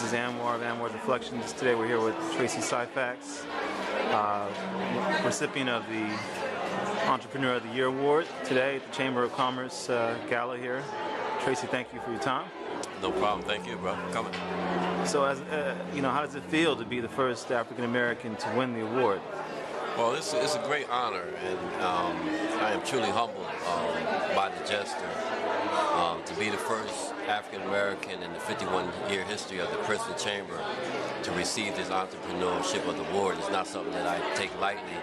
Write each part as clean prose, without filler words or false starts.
is Anwar of Anwar's Reflections. Today we're here with Tracey Syphax, recipient of the Entrepreneur of the Year Award today at the Chamber of Commerce Gala here. Tracey, thank you for your time. No problem. Thank you, bro, for coming. So, as how does it feel to be the first African American to win the award? Well, it's a great honor, and I am truly humbled by the gesture to be the first African American in the 51-year history of the Princeton Chamber to receive this entrepreneurship of the award. It's not something that I take lightly,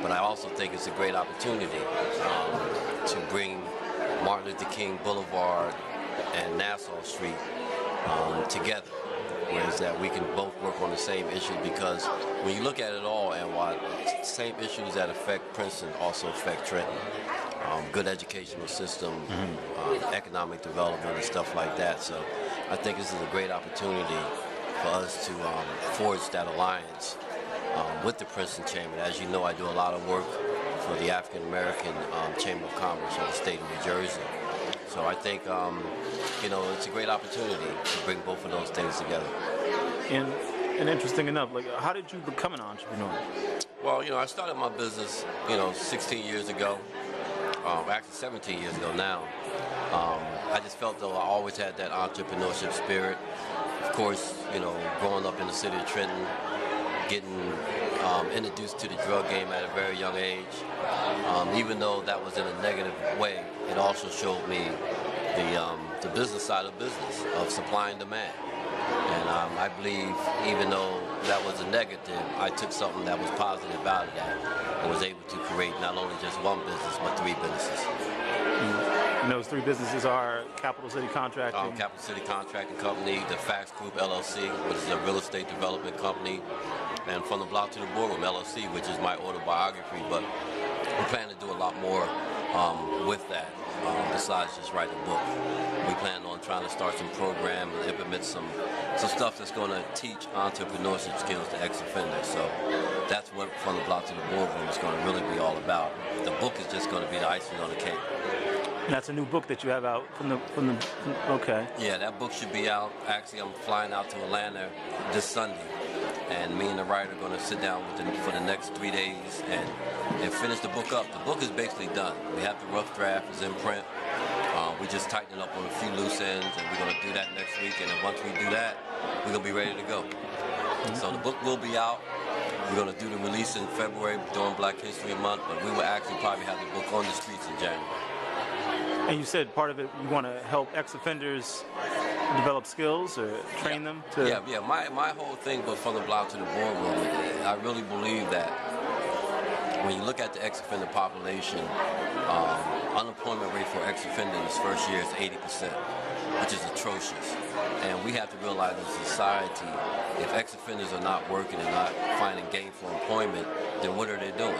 but I also think it's a great opportunity to bring Martin Luther King Boulevard and Nassau Street together, whereas that we can both work on the same issue, because when you look at it all, and why same issues that affect Princeton also affect Trenton. Good educational system, economic development and stuff like that. So I think this is a great opportunity for us to forge that alliance with the Princeton Chamber. As you know, I do a lot of work for the African American Chamber of Commerce of the state of New Jersey. So I think, it's a great opportunity to bring both of those things together. And interesting enough, how did you become an entrepreneur? Well, I started my business, 16 years ago. Actually 17 years ago now. I just felt though I always had that entrepreneurship spirit. Of course, growing up in the city of Trenton, getting introduced to the drug game at a very young age. Even though that was in a negative way, it also showed me the business side of business, of supply and demand. And I believe even though that was a negative, I took something that was positive out of that and was able to create not only just one business, but three businesses. And those three businesses are Capital City Contracting. Capital City Contracting Company, the Fax Group LLC, which is a real estate development company, and From the Block to the Boardroom LLC, which is my autobiography. But we plan to do a lot more with that. Besides just writing a book. We plan on trying to start some programs and implement some stuff that's going to teach entrepreneurship skills to ex-offenders. So that's what From the Block to the Boardroom is going to really be all about. The book is just going to be the icing on the cake. And that's a new book that you have out okay. Yeah, that book should be out. Actually, I'm flying out to Atlanta this Sunday. And me and the writer are going to sit down for the next 3 days and finish the book up. The book is basically done. We have the rough draft, it's in print. We just tighten it up on a few loose ends, and we're going to do that next week. And then once we do that, we're going to be ready to go. So the book will be out. We're going to do the release in February during Black History Month, but we will actually probably have the book on the streets in January. And you said part of it, you want to help ex-offenders develop skills or train them to... Yeah. My whole thing, but From the Block to the Boardroom, I really believe that when you look at the ex-offender population, unemployment rate for ex-offenders first year is 80%, which is atrocious. And we have to realize as a society, if ex-offenders are not working and not finding gainful employment, then what are they doing?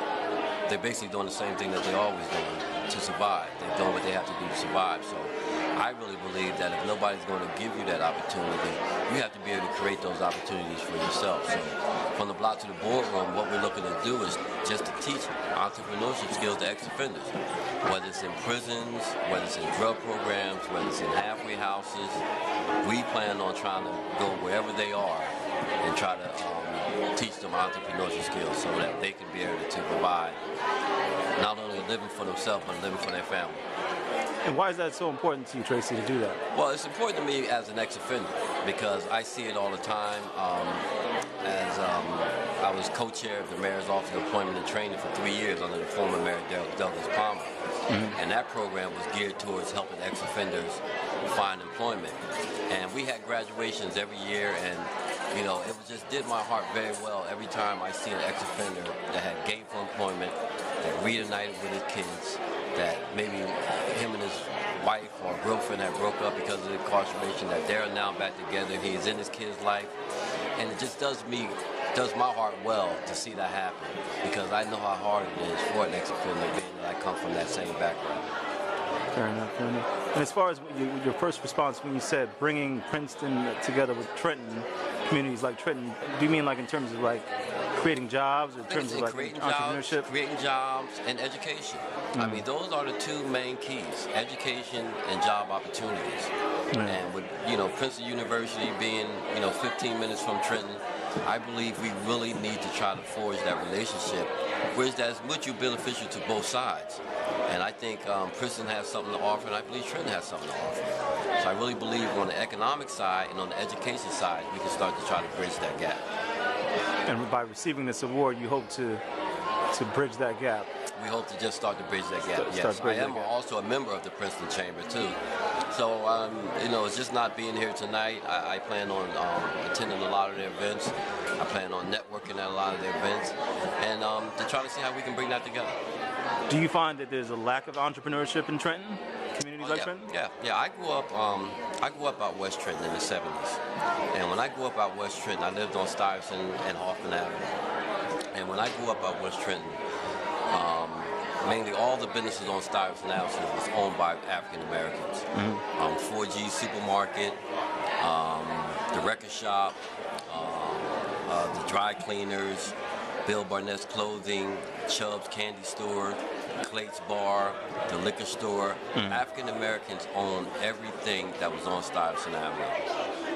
They're basically doing the same thing that they're always doing to survive. They're doing what they have to do to survive. So I really believe that if nobody's going to give you that opportunity, you have to be able to create those opportunities for yourself. So From the Block to the Boardroom, what we're looking to do is just to teach entrepreneurship skills to ex-offenders, whether it's in prisons, whether it's in drug programs, whether it's in halfway houses. We plan on trying to go wherever they are and try to teach them entrepreneurship skills so that they can be able to provide not only living for themselves, but living for their family. And why is that so important to you, Tracey, to do that? Well, it's important to me as an ex-offender because I see it all the time. I was co-chair of the Mayor's Office of Employment and Training for 3 years under the former Mayor Douglas Palmer. And that program was geared towards helping ex-offenders find employment. And we had graduations every year, and it just did my heart very well every time I see an ex-offender that had gainful employment, that reunited with his kids, that maybe him and his wife or girlfriend had broke up because of the incarceration, that they're now back together, he's in his kid's life. And it just does my heart well to see that happen, because I know how hard it is for an ex-offender, being that I come from that same background. Fair enough. And as far as your first response when you said bringing Princeton together with Trenton, communities like Trenton, do you mean in terms of creating jobs, or in terms of entrepreneurship? Creating jobs and education. I mean, those are the two main keys, education and job opportunities. And with Princeton University being 15 minutes from Trenton, I believe we really need to try to forge that relationship, whereas that's mutually beneficial to both sides. And I think Princeton has something to offer, and I believe Trenton has something to offer. So I really believe on the economic side and on the education side, we can start to try to bridge that gap. And by receiving this award, you hope to bridge that gap. We hope to just start to bridge that gap. Yes, I am also a member of the Princeton Chamber too. So it's just not being here tonight. I plan on attending a lot of their events. I plan on networking at a lot of their events, and to try to see how we can bring that together. Do you find that there's a lack of entrepreneurship in Trenton? Communities like Trenton? Yeah. I grew up out West Trenton in the 70s, and when I grew up out West Trenton, I lived on Stuyvesant and Hoffman Avenue. And when I grew up out West Trenton, mainly all the businesses on Stuyvesant Avenue was owned by African Americans. 4G Supermarket, the record shop, the dry cleaners, Bill Barnett's Clothing, Chubb's Candy Store, Clate's Bar, the liquor store. African Americans owned everything that was on Stuyvesant Avenue.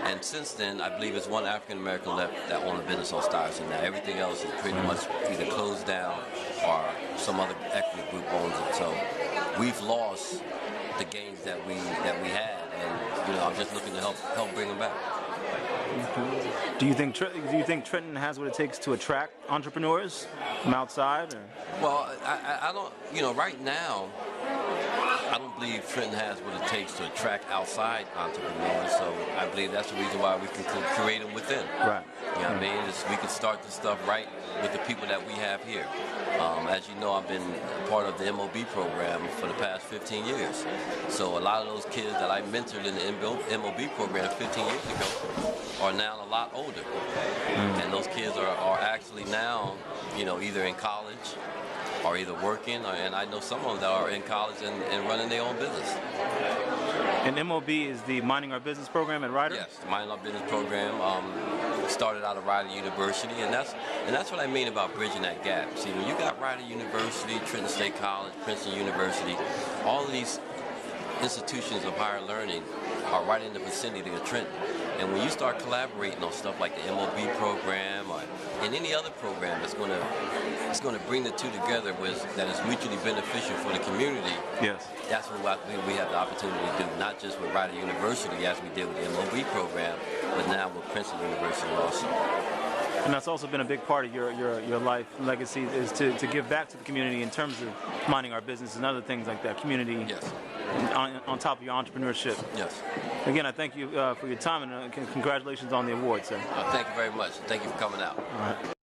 And since then, I believe it's one African American left that owned a business on Stuyvesant. Now everything else is pretty much either closed down or some other equity group owns it. So we've lost the gains that we had, and I'm just looking to help bring them back. Do you think Trenton has what it takes to attract entrepreneurs from outside? Or? Well, I don't. Right now, I don't believe Trenton has what it takes to attract outside entrepreneurs. So I believe that's the reason why we can create them within. Right. You know what I mean? We can start this stuff right with the people that we have here. As you know, I've been part of the MOB program for the past 15 years. So a lot of those kids that I mentored in the MOB program 15 years ago are now a lot older. And those kids are actually now, either in college or either working, and I know some of them that are in college and running their own business. And MOB is the Minding Our Business program at Rider? Yes, the Minding Our Business program started out at Rider University, and that's what I mean about bridging that gap. See, when you got Rider University, Trenton State College, Princeton University, all of these institutions of higher learning are right in the vicinity of Trenton. And when you start collaborating on stuff like the MOB program or in any other program that's going to bring the two together that is mutually beneficial for the community, yes, that's what we have the opportunity to do, not just with Rider University as we did with the MOB program, but now with Princeton University also. And that's also been a big part of your life legacy, is to give back to the community in terms of minding our business and other things like that, community. Yes. On top of your entrepreneurship. Yes. Again, I thank you for your time, and congratulations on the award, sir. Thank you very much. Thank you for coming out. All right.